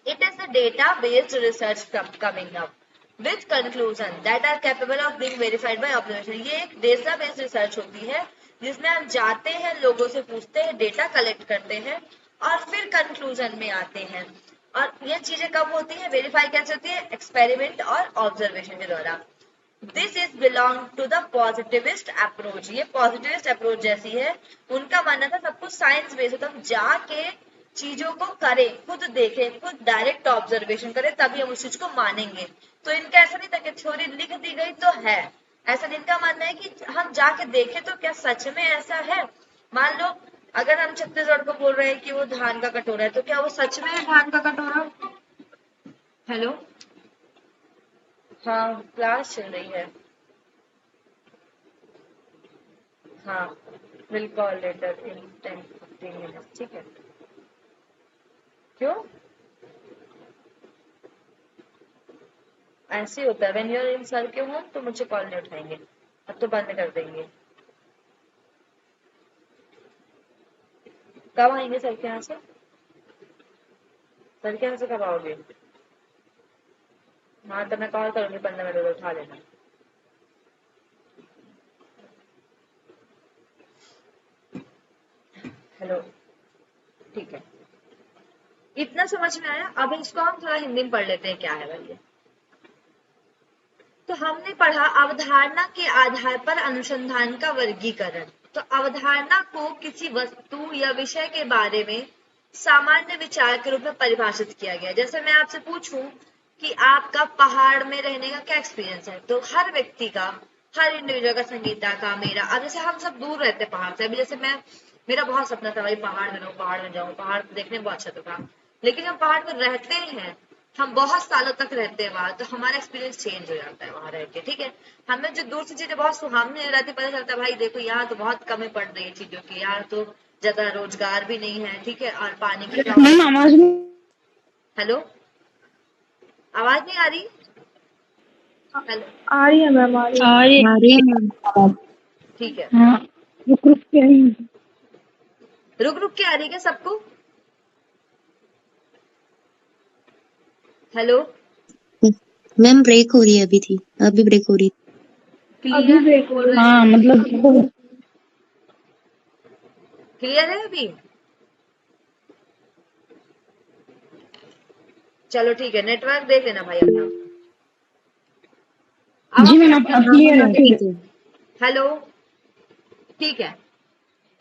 It is a data-based research coming up with conclusion that are capable of being verified by observation। ये एक data-based research होती है जिसमें हम जाते हैं, लोगों से पूछते हैं, डेटा कलेक्ट करते हैं और फिर कंक्लूजन में आते हैं। और ये चीजें कब होती है, वेरीफाई कैसे होती है? एक्सपेरिमेंट और ऑब्जर्वेशन के द्वारा। This is belong to the positivist approach. ये पॉजिटिविस्ट अप्रोच जैसी है। उनका मानना था सब कुछ साइंस बेस्ड होता, हम जाके चीजों को करें, खुद देखें, खुद डायरेक्ट ऑब्जर्वेशन करें, तभी हम उस चीज को मानेंगे। तो इनका ऐसा नहीं था कि थ्योरी लिख दी गई तो है, ऐसा इनका मानना है कि हम जाके देखें तो क्या सच में ऐसा है। मान लो अगर हम छत्तीसगढ़ को बोल रहे हैं कि वो धान का कटोरा है, तो क्या वो सच में है धान का कटोरा? हेलो, हाँ क्लास चल रही है। हाँ, will call later in 10-15 minutes, ठीक है। क्यों? ऐसे होता है, when you are in sir के होम तो मुझे कॉल नहीं उठाएंगे, अब तो बंद कर देंगे। कब आएंगे सर के यहाँ से? सर के यहाँ से कब आओगे? हाँ तो मैं कॉल करूंगी 15 मिनट में, उठा लेना। हेलो, ठीक है, इतना समझ में आया। अब इसको हम थोड़ा हिंदी में पढ़ लेते हैं क्या है भाई। तो हमने पढ़ा अवधारणा के आधार पर अनुसंधान का वर्गीकरण। तो अवधारणा को किसी वस्तु या विषय के बारे में सामान्य विचार के रूप में परिभाषित किया गया। जैसे मैं आपसे पूछूं कि आपका पहाड़ में रहने का क्या एक्सपीरियंस है, तो हर व्यक्ति का, हर इंडिविजुअल का, संगीता का, मेरा, अब जैसे हम सब दूर रहते हैं पहाड़ से, अभी जैसे मेरा बहुत सपना था भाई पहाड़ में रहूं, पहाड़ में जाऊं, पहाड़ देखने में बहुत अच्छा था, लेकिन हम पहाड़ में रहते हैं, हम बहुत सालों तक रहते हैं वहां, तो हमारा एक्सपीरियंस चेंज हो जाता है वहां रह के। ठीक है, हमें जो दूर से चीजें बहुत सुहावनी रहती, पता चलता है भाई देखो यहाँ तो बहुत कमी पड़ रही है चीजों की, यहाँ तो ज्यादा रोजगार भी नहीं है। ठीक है, और पानी की क्या, मैम आवाज नहीं हेलो, आवाज नहीं आ रही? हेलो, आ रही है मैम, आ रही है। आ रही है मैम। ठीक है, हाँ रुक के आई। रुक रुक के आ रही है क्या सबको? हेलो, मैम ब्रेक हो रही है, अभी थी, अभी ब्रेक हो रही। अभी ब्रेक हो रही है। हाँ मतलब क्लियर है अभी? चलो ठीक है, नेटवर्क देख लेना भाई अपना। जी मैम आप क्लियर है। ठीक है। हेलो, ठीक है।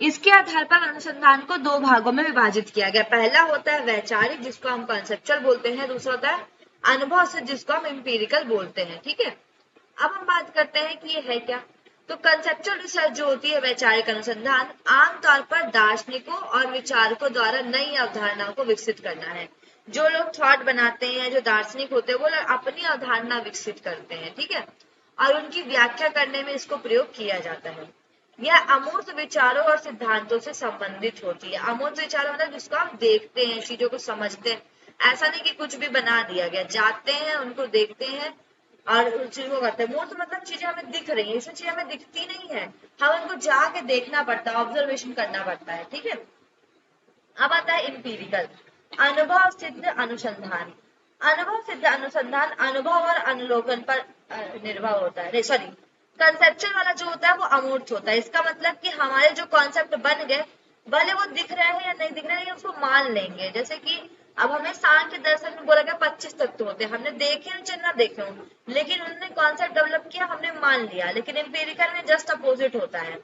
इसके आधार पर अनुसंधान को दो भागों में विभाजित किया गया। पहला होता है वैचारिक, जिसको हम कॉन्सेप्चुअल बोलते हैं, दूसरा होता है अनुभव से, जिसको हम एम्पिरिकल बोलते हैं। ठीक है, अब हम बात करते हैं कि ये है क्या। तो कंसेप्चुअल रिसर्च जो होती है, वैचारिक अनुसंधान, आमतौर पर दार्शनिकों और विचारकों द्वारा नई अवधारणाओं को विकसित करना है। जो लोग थॉट बनाते हैं, जो दार्शनिक होते हैं, वो लोग अपनी अवधारणा विकसित करते हैं। ठीक है, और उनकी व्याख्या करने में इसको प्रयोग किया जाता है। यह अमूर्त विचारों और सिद्धांतों से संबंधित होती है। अमूर्त विचारों मतलब जिसको हम देखते हैं, चीजों को समझते हैं, ऐसा नहीं कि कुछ भी बना दिया गया, जाते हैं उनको देखते हैं और उन चीजों को करते हैं। मूर्त मतलब चीजें हमें दिख रही है, इसमें चीजें हमें दिखती नहीं है, हमें उनको जाके देखना पड़ता है, ऑब्जर्वेशन करना पड़ता है। ठीक है, अब आता है एम्पिरिकल, अनुभव सिद्ध अनुसंधान। अनुभव सिद्ध अनुसंधान अनुभव और अनुलोकन पर निर्भर होता है। सॉरी, कंसेप्चुअल वाला जो होता है वो अमूर्त होता है। इसका मतलब कि हमारे जो कॉन्सेप्ट बन गए, भले वो दिख रहे हैं या नहीं दिख रहे हैं, उसको मान लेंगे। जैसे कि अब हमें सांख्य दर्शन में बोला गया 25 तत्व होते हैं, हमने देखे हो चाहे ना देखे हो, लेकिन उन्होंने कॉन्सेप्ट डेवलप किया, हमने मान लिया। लेकिन एम्पिरिकल में जस्ट अपोजिट होता है।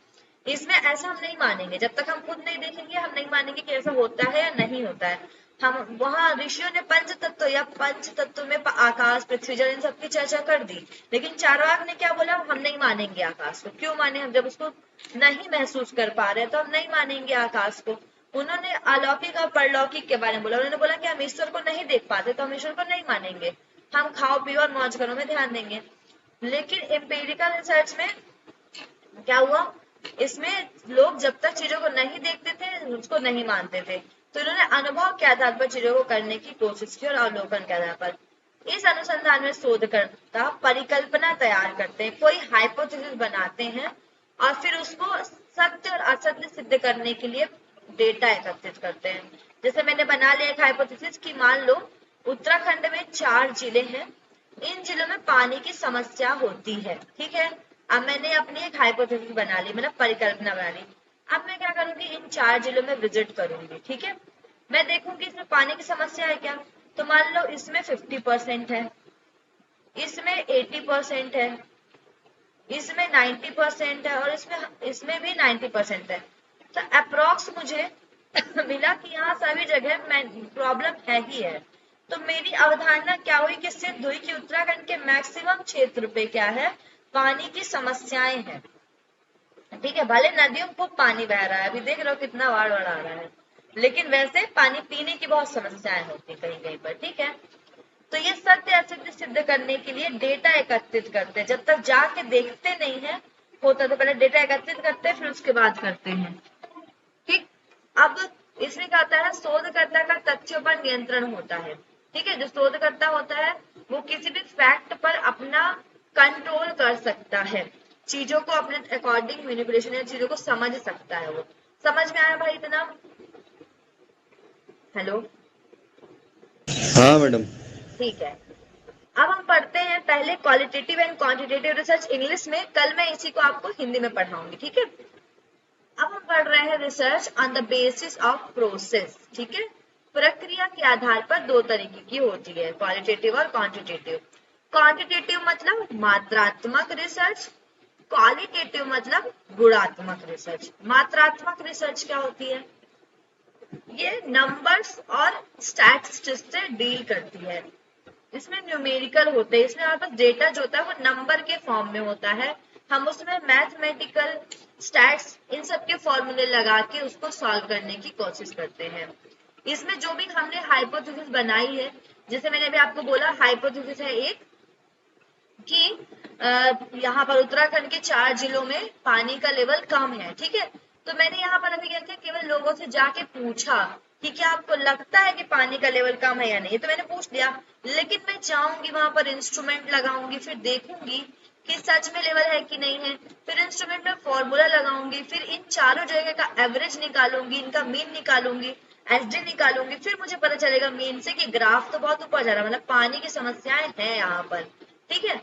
इसमें ऐसा हम नहीं मानेंगे, जब तक हम खुद नहीं देखेंगे हम नहीं मानेंगे कि ऐसा होता है या नहीं होता है। हम वहां ऋषियों ने पंच तत्व या पंच तत्व में आकाश, पृथ्वी, जल, इन सबकी चर्चा कर दी, लेकिन चारवाक ने क्या बोला, हम नहीं मानेंगे आकाश को। क्यों माने? हम जब उसको नहीं महसूस कर पा रहे तो हम नहीं मानेंगे आकाश को। उन्होंने अलौकिक और परलौकिक के बारे में बोला, उन्होंने बोला कि हम ईश्वर को नहीं देख पाते तो हम ईश्वर को नहीं मानेंगे, हम खाओ पियो और मौज करो में ध्यान देंगे। लेकिन एम्पिरिकल रिसर्च में क्या हुआ, इसमें लोग जब तक चीजों को नहीं देखते थे उसको नहीं मानते थे, तो इन्होंने अनुभव के आधार पर चीजों को करने की कोशिश की और अवलोकन के आधार पर। इस अनुसंधान में शोधकर्ता परिकल्पना तैयार करते हैं, कोई हाइपोथेसिस बनाते हैं और फिर उसको सत्य और असत्य सिद्ध करने के लिए डेटा एकत्रित करते हैं। जैसे मैंने बना लिया एक हाइपोथेसिस कि मान लो उत्तराखंड में 4 जिले हैं, इन जिलों में पानी की समस्या होती है। ठीक है, अब मैंने अपनी एक हाइपोथेसिस बना ली, मतलब परिकल्पना बना ली। अब मैं क्या करूंगी, इन 4 जिलों में विजिट करूंगी। ठीक है, मैं देखूंगी इसमें पानी की समस्या है क्या। तो मान लो इसमें 50% है, इसमें 80% है, इसमें 90% है और इसमें भी 90% है। तो अप्रोक्स मुझे मिला कि यहाँ सभी जगह प्रॉब्लम है ही है। तो मेरी अवधारणा क्या हुई कि सिद्ध हुई कि उत्तराखंड के मैक्सिमम क्षेत्र पे क्या है, पानी की समस्याएं हैं। ठीक है, भले नदियों को पानी बह रहा है, अभी देख रहे हो कितना बाढ़ आ रहा है, लेकिन वैसे पानी पीने की बहुत समस्याएं होती कहीं कहीं पर। ठीक है, तो ये सत्य असत्य सिद्ध करने के लिए डेटा एकत्रित करते हैं, जब तक जाके देखते नहीं है होता तो पहले डेटा एकत्रित करते हैं फिर उसके बाद करते हैं। ठीक, अब इसमें क्या होता है, शोधकर्ता का तथ्यों पर नियंत्रण होता है। ठीक है, जो शोधकर्ता होता है वो किसी भी फैक्ट पर अपना कंट्रोल कर सकता है, चीजों को अपने अकॉर्डिंग मैनिपुलेशन या चीजों को समझ सकता है। वो समझ में आया भाई इतना? हेलो, हाँ मैडम। ठीक है, अब हम पढ़ते हैं पहले qualitative and quantitative research English में, कल मैं इसी को आपको हिंदी में पढ़ाऊंगी। ठीक है, अब हम पढ़ रहे हैं research on the basis of process. ठीक है, प्रक्रिया के आधार पर 2 तरीके की होती है, क्वालिटेटिव और क्वांटिटेटिव। क्वांटिटेटिव मतलब मात्रात्मक रिसर्च, क्वालिटेटिव मतलब गुणात्मक रिसर्च। मात्रात्मक रिसर्च क्या होती है? ये नंबर्स और स्टैटिस्टिक्स से डील करती है। इसमें न्यूमेरिकल होते हैं, इसमें हमारे पास डेटा जो होता है वो नंबर के फॉर्म में होता है। हम उसमें मैथमेटिकल स्टैट्स इन सब के फॉर्मूले लगा के उसको सॉल्व करने की कोशिश करते हैं। इसमें जो भी हमने हाइपोथेसिस बनाई है, जैसे मैंने अभी आपको बोला हाइपोथेसिस है एक कि यहाँ पर उत्तराखंड के 4 जिलों में पानी का लेवल कम है, ठीक है। तो मैंने यहाँ पर अभी क्या किया, केवल लोगों से जाके पूछा कि क्या आपको लगता है कि पानी का लेवल कम है या नहीं, तो मैंने पूछ लिया। लेकिन मैं जाऊंगी वहां पर, इंस्ट्रूमेंट लगाऊंगी, फिर देखूंगी कि सच में लेवल है कि नहीं है, फिर इंस्ट्रूमेंट में फॉर्मूला लगाऊंगी, फिर इन चारों जगह का एवरेज निकालूंगी, इनका मीन निकालूंगी, एसडी निकालूंगी, फिर मुझे पता चलेगा मीन से कि ग्राफ तो बहुत ऊपर जा रहा है, मतलब पानी की समस्याएं हैं यहाँ पर, ठीक है।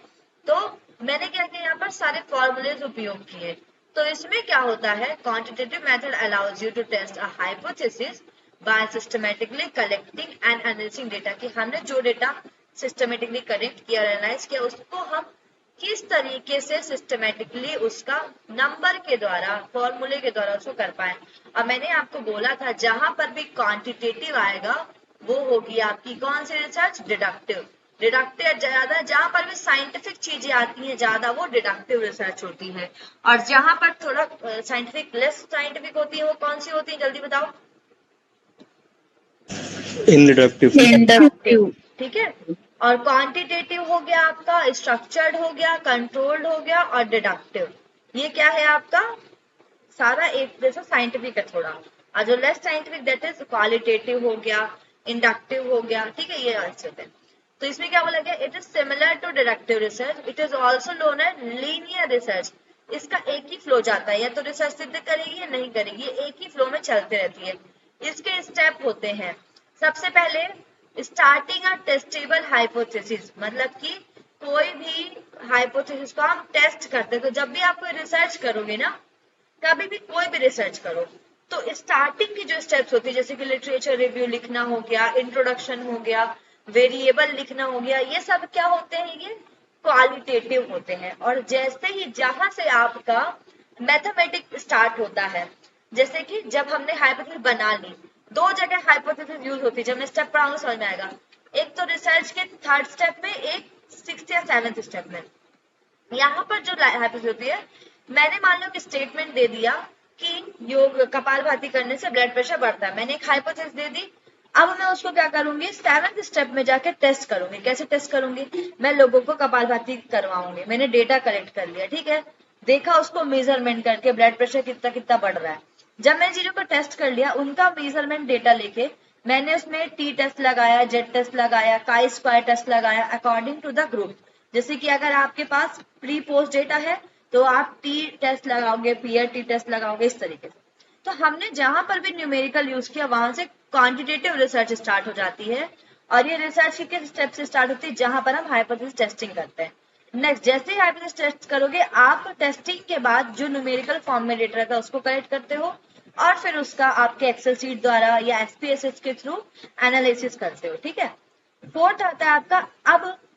तो मैंने क्या किया, यहाँ पर सारे फॉर्मूलेज उपयोग किए। तो इसमें क्या होता है, quantitative method allows you to test a hypothesis by systematically collecting and analysing data, कि हमने जो डेटा सिस्टमेटिकली कलेक्ट किया, एनालाइज किया, उसको हम किस तरीके से सिस्टमेटिकली उसका नंबर के द्वारा, फॉर्मूले के द्वारा उसको कर पाए। और मैंने आपको बोला था जहां पर भी क्वांटिटेटिव आएगा वो होगी आपकी कौन सी रिसर्च, डिडक्टिव। डिडक्टिव ज्यादा, जहां पर भी साइंटिफिक चीजें आती हैं ज्यादा, वो डिडक्टिव रिसर्च होती है। और जहां पर थोड़ा साइंटिफिक लेस साइंटिफिक होती है वो कौन सी होती है, जल्दी बताओ। इंडक्टिव। ठीक है। और क्वांटिटेटिव हो गया आपका, स्ट्रक्चर्ड हो गया, कंट्रोल्ड हो गया, और डिडक्टिव। ये क्या है आपका, सारा एक जैसा साइंटिफिक है थोड़ा। और जो less scientific that is qualitative हो गया, इंडक्टिव हो गया, ठीक है, ये अच्छे थे। तो इसमें क्या बोला गया, it is similar to deductive research, it is also known as linear research. इसका एक ही फ्लो जाता है, या तो रिसर्च सिद्ध करेगी या नहीं करेगी, ये एक ही फ्लो में चलते रहती है। इसके स्टेप होते हैं, सबसे पहले स्टार्टिंग अ टेस्टेबल हाइपोथेसिस, मतलब कि कोई भी हाइपोथेसिस को हम टेस्ट करते हैं। तो जब भी आप कोई रिसर्च करोगे ना, कभी भी कोई भी रिसर्च करो, तो स्टार्टिंग की जो स्टेप्स होती है, जैसे कि लिटरेचर रिव्यू लिखना हो गया, इंट्रोडक्शन हो गया, वेरिएबल लिखना हो गया, ये सब क्या होते हैं, ये क्वालिटेटिव होते हैं। और जैसे ही जहां से आपका मैथमेटिक्स स्टार्ट होता है, जैसे कि जब हमने हाइपोथेसिस बना ली, 2 जगह हाइपोथेसिस यूज होती है, जब मैं स्टेप पढ़ाऊंगा समझ में आएगा। एक तो रिसर्च के 3rd स्टेप में, एक 6th या 7th स्टेप में। यहाँ पर जो हाइपोथेसिस होती है, मैंने मान लो कि स्टेटमेंट दे दिया कि योग कपालभाति करने से ब्लड प्रेशर बढ़ता है, मैंने एक हाइपोथेसिस दे दी। अब मैं उसको क्या करूंगी, 7th स्टेप में जाके टेस्ट करूंगी। कैसे टेस्ट करूंगी, मैं लोगों को कपालभाति करवाऊंगी, मैंने डेटा कलेक्ट कर लिया, ठीक है, देखा उसको मेजरमेंट करके ब्लड प्रेशर कितना कितना बढ़ रहा है। जब मैंने चीजों को टेस्ट कर लिया, उनका मेजरमेंट डेटा लेके मैंने उसमें टी टेस्ट लगाया, जेड टेस्ट लगाया, काई स्क्वायर टेस्ट लगाया, अकॉर्डिंग टू द ग्रुप। जैसे कि अगर आपके पास प्री पोस्ट डेटा है तो आप टी टेस्ट लगाओगे, पीयर टी टेस्ट लगाओगे, इस तरीके से। तो हमने जहां पर भी न्यूमेरिकल यूज किया, वहां से क्वांटिटेटिव रिसर्च स्टार्ट हो जाती है। और ये रिसर्च के स्टेप से स्टार्ट होती है जहां पर हम हाइपोथेसिस टेस्टिंग करते हैं। नेक्स्ट, जैसे ही हाइपोथेसिस टेस्ट करोगे, आप टेस्टिंग के बाद जो न्यूमेरिकल फॉर्म में डेटा रहता है उसको कलेक्ट करते हो, और फिर उसका आपके एक्सेल शीट द्वारा या एसपीएसएस के थ्रू एनालिसिस करते हो, ठीक है। 4th आता है आपका,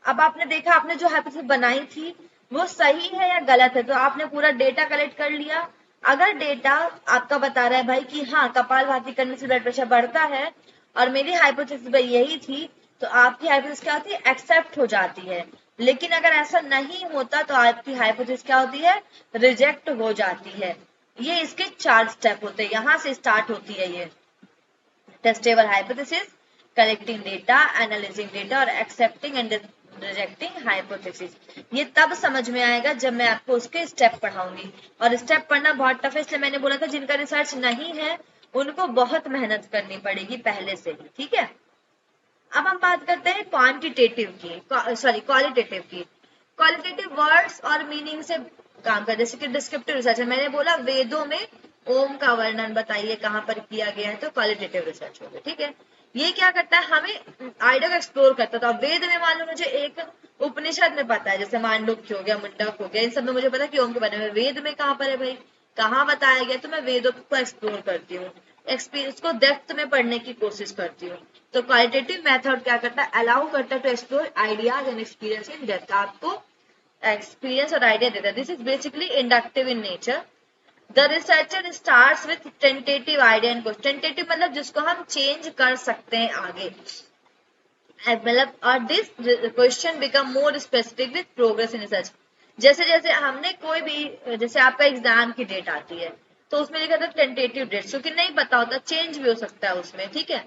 अब आपने देखा, आपने जो हाइपोथेसिस बनाई थी वो सही है या गलत है, तो आपने पूरा डेटा कलेक्ट कर लिया। अगर डेटा आपका बता रहा है भाई कि हाँ कपालभाति करने से ब्लड प्रेशर बढ़ता है और मेरी हाइपोथेसिस भाई यही थी, तो आपकी हाइपोथेसिस क्या होती है, एक्सेप्ट हो जाती है। लेकिन अगर ऐसा नहीं होता तो आपकी हाइपोथेसिस क्या होती है, रिजेक्ट हो जाती है। ये इसके 4 स्टेप होते हैं, यहाँ से स्टार्ट होती है ये testable hypothesis, collecting data, analysing data, और एक्सेप्टिंग एंड रिजेक्टिंग हाइपोथेसिस। ये तब समझ में आएगा जब मैं आपको उसके स्टेप पढ़ाऊंगी, और स्टेप पढ़ना बहुत टफ है, इसलिए मैंने बोला था जिनका रिसर्च नहीं है उनको बहुत मेहनत करनी पड़ेगी पहले से ही, ठीक है। अब हम बात करते हैं क्वांटिटेटिव की, सॉरी क्वालिटेटिव की। क्वालिटेटिव वर्ड्स और मीनिंग से काम कर, जैसे कि डिस्क्रिप्टिव रिसर्च है, मैंने बोला वेदों में ओम का वर्णन बताइए कहाँ पर किया गया है, तो क्वालिटेटिव रिसर्च हो गया, ठीक है। ये क्या करता है, हमें आइडिया को एक्सप्लोर करता था। वेद में मान लो मुझे एक उपनिषद में पता है, जैसे मांडुक्य हो गया, मुंडक हो गया, इन सब में मुझे पता है कि ओम के बने हुए। वेद में कहाँ पर है भाई, कहाँ बताया गया, तो मैं वेदों को एक्सप्लोर करती हूँ, एक्सपीरियंस को डेप्थ में पढ़ने की कोशिश करती हूँ। तो क्वालिटेटिव मेथड क्या करता है, अलाउ करता है to explore ideas and experience in depth, आपको एक्सपीरियंस और आइडिया देता है। This is basically inductive in nature. The researcher starts with tentative idea and question, tentative मतलब जिसको हम चेंज कर सकते हैं आगे, मतलब और this question become more specific with progress in research. जैसे जैसे हमने कोई भी, जैसे आपका एग्जाम की डेट आती है तो उसमें लिखा था टेंटेटिव डेट, क्योंकि नहीं पता होता, चेंज भी हो सकता है उसमें, ठीक है।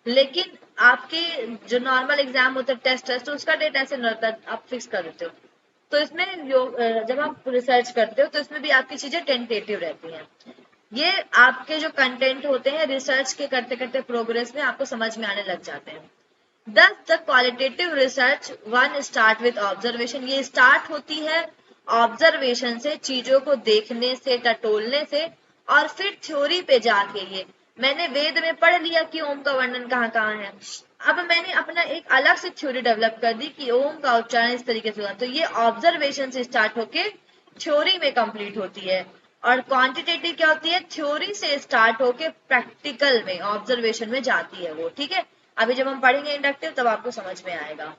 लेकिन आपके जो नॉर्मल एग्जाम होता है टेस्ट तो उसका डेट ऐसे नहीं होता, आप फिक्स कर देते हो। तो इसमें जब आप रिसर्च करते हो तो इसमें भी आपकी चीजें टेंटेटिव रहती हैं। ये आपके जो कंटेंट होते हैं रिसर्च के करते करते प्रोग्रेस में आपको समझ में आने लग जाते हैं। Thus, the qualitative research one start with observation, ये स्टार्ट होती है ऑब्जर्वेशन से, चीजों को देखने से, टटोलने से, और फिर थ्योरी पे जाके, ये मैंने वेद में पढ़ लिया कि ओम का वर्णन कहाँ कहाँ है, अब मैंने अपना एक अलग से थ्योरी डेवलप कर दी कि ओम का उच्चारण इस तरीके से हुआ, तो ये ऑब्जर्वेशन से स्टार्ट होके थ्योरी में कंप्लीट होती है। और क्वांटिटेटिव क्या होती है, थ्योरी से स्टार्ट होके प्रैक्टिकल में, ऑब्जर्वेशन में जाती है वो, ठीक है। अभी जब हम पढ़ेंगे इंडक्टिव तब आपको समझ में आएगा।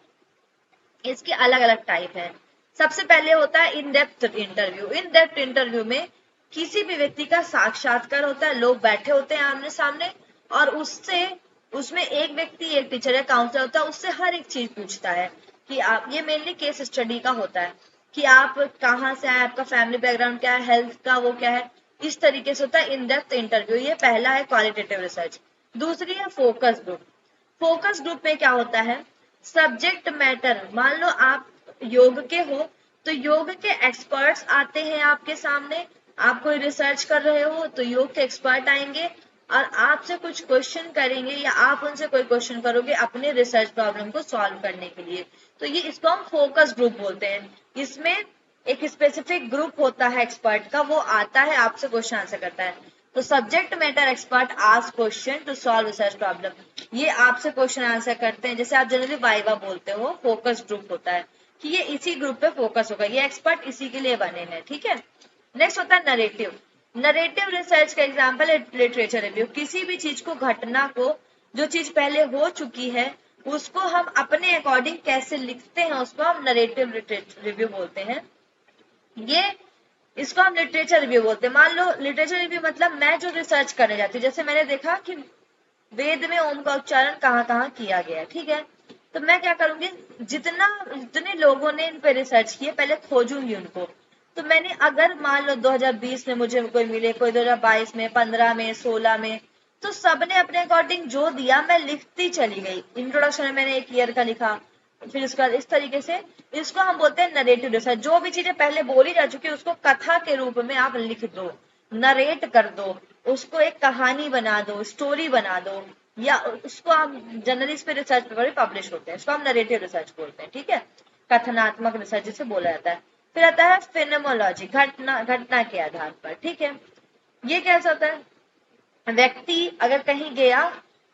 इसके अलग अलग टाइप हैं। सबसे पहले होता है in depth interview. In depth interview में किसी भी व्यक्ति का साक्षात्कार होता है, लोग बैठे होते हैं आमने सामने, और उसमें एक व्यक्ति, एक टीचर या काउंसलर होता है, उससे हर एक चीज पूछता है कि आप, ये मेनली केस स्टडी का होता है कि आप कहाँ से आए, आपका फैमिली बैकग्राउंड क्या है, हेल्थ का वो क्या है, इस तरीके से होता है इन डेप्थ इंटरव्यू। ये पहला है क्वालिटेटिव रिसर्च। दूसरी है फोकस ग्रुप। फोकस ग्रुप में क्या होता है, सब्जेक्ट मैटर, मान लो आप योग के हो तो योग के एक्सपर्ट्स आते हैं आपके सामने, आप कोई रिसर्च कर रहे हो तो योग के एक्सपर्ट आएंगे और आपसे कुछ क्वेश्चन करेंगे या आप उनसे कोई क्वेश्चन करोगे अपने रिसर्च प्रॉब्लम को सॉल्व करने के लिए, तो ये इसको हम फोकस ग्रुप बोलते हैं। इसमें एक स्पेसिफिक ग्रुप होता है एक्सपर्ट का, वो आता है आपसे क्वेश्चन आंसर करता है। तो subject matter expert ask question to solve research problem, ये आपसे क्वेश्चन आंसर करते हैं, जैसे आप जनरली वाइवा बोलते हो, फोकस ग्रुप होता है कि ये इसी ग्रुप पे फोकस होगा, ये एक्सपर्ट इसी के लिए बने हैं, ठीक है। नेक्स्ट होता है नरेटिव। नरेटिव रिसर्च का एग्जांपल है लिटरेचर रिव्यू। किसी भी चीज को, घटना को, जो चीज पहले हो चुकी है उसको हम अपने अकॉर्डिंग कैसे लिखते हैं, उसको हम नरेटिव रिव्यू बोलते हैं। ये इसको हम लिटरेचर रिव्यू बोलते हैं। मान लो लिटरेचर रिव्यू मतलब मैं जो रिसर्च करने जाती हूँ, जैसे मैंने देखा कि वेद में ओम का उच्चारण कहाँ कहाँ किया गया है, ठीक है, तो मैं क्या करूंगी, जितने लोगों ने इन पे रिसर्च किए पहले खोजूंगी उनको। तो मैंने अगर मान लो 2020 में मुझे कोई मिले, कोई 2022 में, 15 में, 16 में, तो सबने अपने अकॉर्डिंग जो दिया मैं लिखती चली गई। इंट्रोडक्शन में मैंने एक ईयर का लिखा, फिर उसका इस तरीके से, इसको हम बोलते हैं नरेटिव रिसर्च। जो भी चीजें पहले बोली जा चुकी है उसको कथा के रूप में आप लिख दो, नरेट कर दो, उसको एक कहानी बना दो, स्टोरी बना दो, या उसको हम जनरली इस पे रिसर्च पेपर पब्लिश होते हैं, इसको हम नरेटिव रिसर्च बोलते हैं, ठीक है, कथनात्मक रिसर्च जिसे बोला जाता है। फिर आता है फिनोमोलॉजी, घटना के आधार पर, ठीक है। ये कैसा होता है, व्यक्ति अगर कहीं गया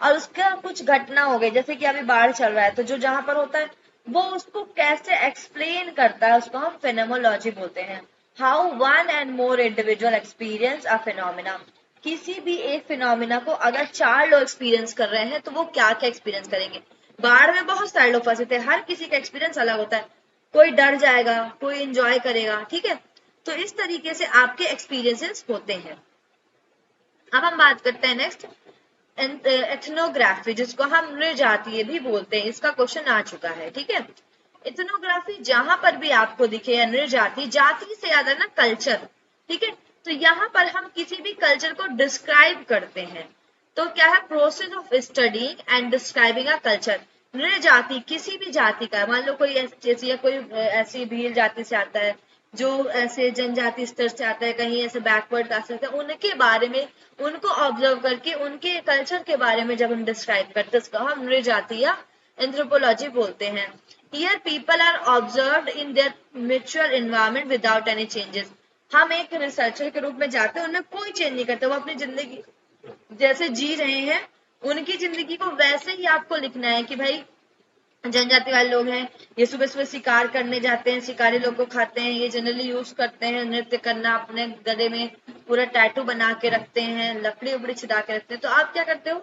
और उसका कुछ घटना हो गई, जैसे कि अभी बाढ़ चल रहा है, तो जो जहां पर होता है वो उसको कैसे एक्सप्लेन करता है, उसको हम फिनोमोलॉजी बोलते हैं। How one and more individual experience a phenomena, किसी भी एक फिनोमिना को अगर 4 लोग एक्सपीरियंस कर रहे हैं तो वो क्या क्या एक्सपीरियंस करेंगे। बाढ़ में बहुत सारे लोग फंसे थे, हर किसी का एक्सपीरियंस अलग होता है, कोई डर जाएगा, कोई एंजॉय करेगा, ठीक है। तो इस तरीके से आपके एक्सपीरियंसेस होते हैं। अब हम बात करते हैं नेक्स्ट एथनोग्राफी, जिसको हम नृजातीय भी बोलते हैं, इसका क्वेश्चन आ चुका है, ठीक है। एथनोग्राफी जहां पर भी आपको दिखे, या नृजाति, जाति से ज्यादा ना कल्चर, ठीक है, तो यहाँ पर हम किसी भी कल्चर को डिस्क्राइब करते हैं। तो क्या है, process of studying and describing a culture. नृजाति किसी भी जाति का, मान लो कोई ऐसी या कोई ऐसी भील जाति से आता है, जो ऐसे जनजाति स्तर से आता है, कहीं ऐसे बैकवर्ड कास्ट से आता है, उनके बारे में, उनको ऑब्जर्व करके उनके कल्चर के बारे में जब हम डिस्क्राइब करते हैं उसको हम नृजाति या एंथ्रोपोलॉजी बोलते हैं। Here people are observed in their mutual environment without any changes. हम एक रिसर्चर के रूप में जाते हैं, उनमें कोई चेंज नहीं करते, वो अपनी जिंदगी जैसे जी रहे हैं उनकी जिंदगी को वैसे ही आपको लिखना है कि भाई जनजाति वाले लोग हैं, ये सुबह सुबह शिकार करने जाते हैं, शिकारी लोग को खाते हैं, ये जनरली यूज करते हैं नृत्य करना, अपने गले में पूरा टैटू बना के रखते हैं, लकड़ी उपड़ी छिदा के रखते हैं। तो आप क्या करते हो,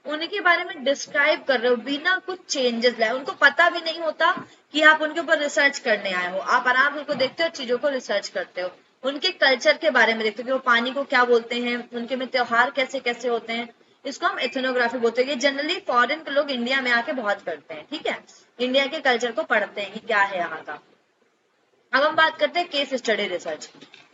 उनके बारे में डिस्क्राइब कर रहे हो बिना कुछ चेंजेस लाए। उनको पता भी नहीं होता कि आप उनके ऊपर रिसर्च करने आए हो, आप आराम से उनको देखते हो, चीजों को रिसर्च करते हो, उनके कल्चर के बारे में देखते हो कि वो पानी को क्या बोलते हैं, उनके में त्योहार कैसे कैसे होते हैं, इसको हम एथनोग्राफी बोलते हैं। ये जनरली फॉरेन के लोग इंडिया में आके बहुत करते हैं, ठीक है, इंडिया के कल्चर को पढ़ते हैं कि क्या है यहाँ का। अब हम बात करते हैं case study research.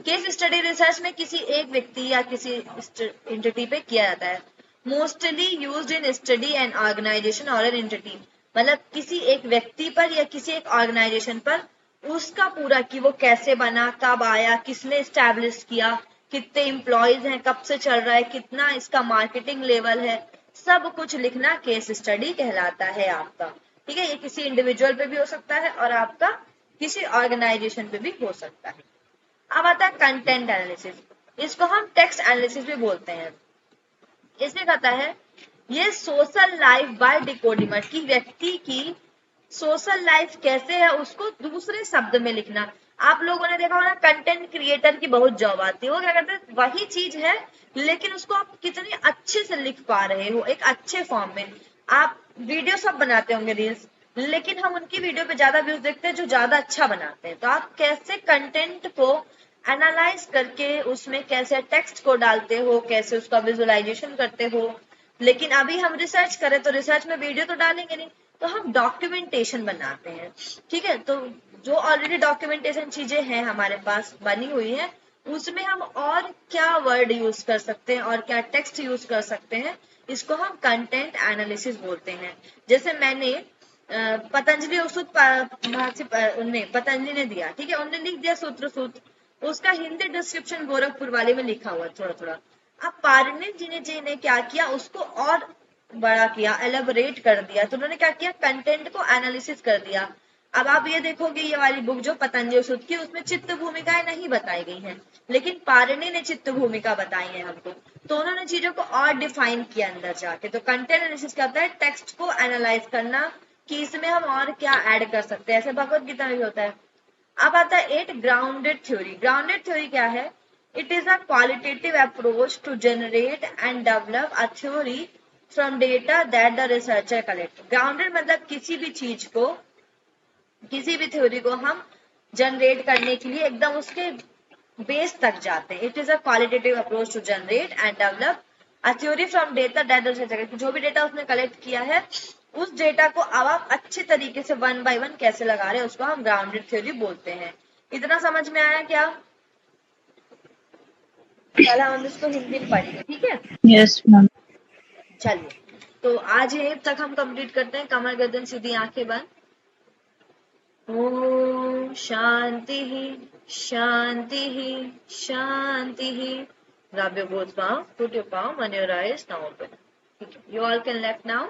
Case study research में किसी एक व्यक्ति या किसी एंटिटी पे किया जाता है। Mostly used in study and organisation और एन एंटिटी, मतलब किसी एक व्यक्ति पर या किसी एक ऑर्गेनाइजेशन पर उसका पूरा कि वो कैसे बना, कब आया, किसने स्टैब्लिश किया, कितने एम्प्लॉयज हैं, कब से चल रहा है, कितना इसका मार्केटिंग लेवल है, सब कुछ लिखना केस स्टडी कहलाता है आपका। ठीक है, ये किसी इंडिविजुअल पे भी हो सकता है और आपका किसी ऑर्गेनाइजेशन पे भी हो सकता है। अब आता है कंटेंट एनालिसिस, इसको हम टेक्स्ट एनालिसिस भी बोलते हैं। इसमें कहता है ये सोशल लाइफ बाय डिकोडिंग, कि व्यक्ति की सोशल लाइफ कैसे है उसको दूसरे शब्द में लिखना। आप लोगों ने देखा होगा कंटेंट क्रिएटर की बहुत जॉब आती है, वो क्या करते हैं वही चीज है लेकिन उसको आप कितने अच्छे से लिख पा रहे हो एक अच्छे फॉर्म में। आप वीडियो सब बनाते होंगे रील्स, लेकिन हम उनकी वीडियो पे ज्यादा व्यूज देखते हैं जो ज्यादा अच्छा बनाते हैं। तो आप कैसे कंटेंट को एनालाइज करके उसमें कैसे टेक्स्ट को डालते हो, कैसे उसका विजुअलाइजेशन करते हो। लेकिन अभी हम रिसर्च करें तो रिसर्च में वीडियो तो डालेंगे नहीं, तो हम डॉक्यूमेंटेशन बनाते हैं। ठीक है, तो जो ऑलरेडी डॉक्यूमेंटेशन चीजें हैं हमारे पास बनी हुई है उसमें हम और क्या वर्ड यूज कर सकते हैं और क्या टेक्स्ट यूज कर सकते हैं, इसको हम कंटेंट एनालिसिस बोलते हैं। जैसे मैंने पतंजलि औषध पतंजलि ने दिया, ठीक है, उन्होंने लिख दिया सूत्र सूत्र, उसका हिंदी डिस्क्रिप्शन गोरखपुर वाले में लिखा हुआ थोड़ा थोड़ा। अब पारणी जी ने क्या किया, उसको और बड़ा किया, एलेबोरेट कर दिया। तो उन्होंने क्या किया, कंटेंट को एनालिसिस कर दिया। अब आप ये देखोगे ये वाली बुक जो पतंजलि औषध की, उसमें चित्त भूमिकाएं नहीं बताई गई हैं, लेकिन पारणी ने चित्त भूमिका बताई है हमको। तो उन्होंने चीजों को और डिफाइन किया अंदर जाके। तो कंटेंट एनालिसिस क्या होता है, टेक्स्ट को एनालाइज करना कि इसमें हम और क्या ऐड कर सकते हैं। ऐसे भगवत गीता में भी होता है। अब आता है 8 ग्राउंडेड थ्योरी। ग्राउंडेड थ्योरी क्या है, it is a qualitative approach to generate and develop a theory from data that the researcher collect. Grounded मतलब किसी भी चीज को, किसी भी थ्योरी को हम जनरेट करने के लिए एकदम उसके बेस तक जाते हैं। It is a qualitative approach to generate and develop a theory from data that the researcher collect. जो भी डेटा उसने कलेक्ट किया है उस डेटा को अब आप अच्छे तरीके से वन बाय वन कैसे लगा रहे हैं उसको हम ग्राउंडेड थ्योरी बोलते हैं। इतना समझ में आया क्या? पहले हम इसको हिंदी में पढ़ेंगे, ठीक है? Yes ma'am. चलिए, तो आज यहीं तक हम कंप्लीट करते हैं। कमर गर्दन सीधी आंखें बंद। ओम शांति शांति शांति। Rub your both palms, put your palm on your eyes now open. You all can left now.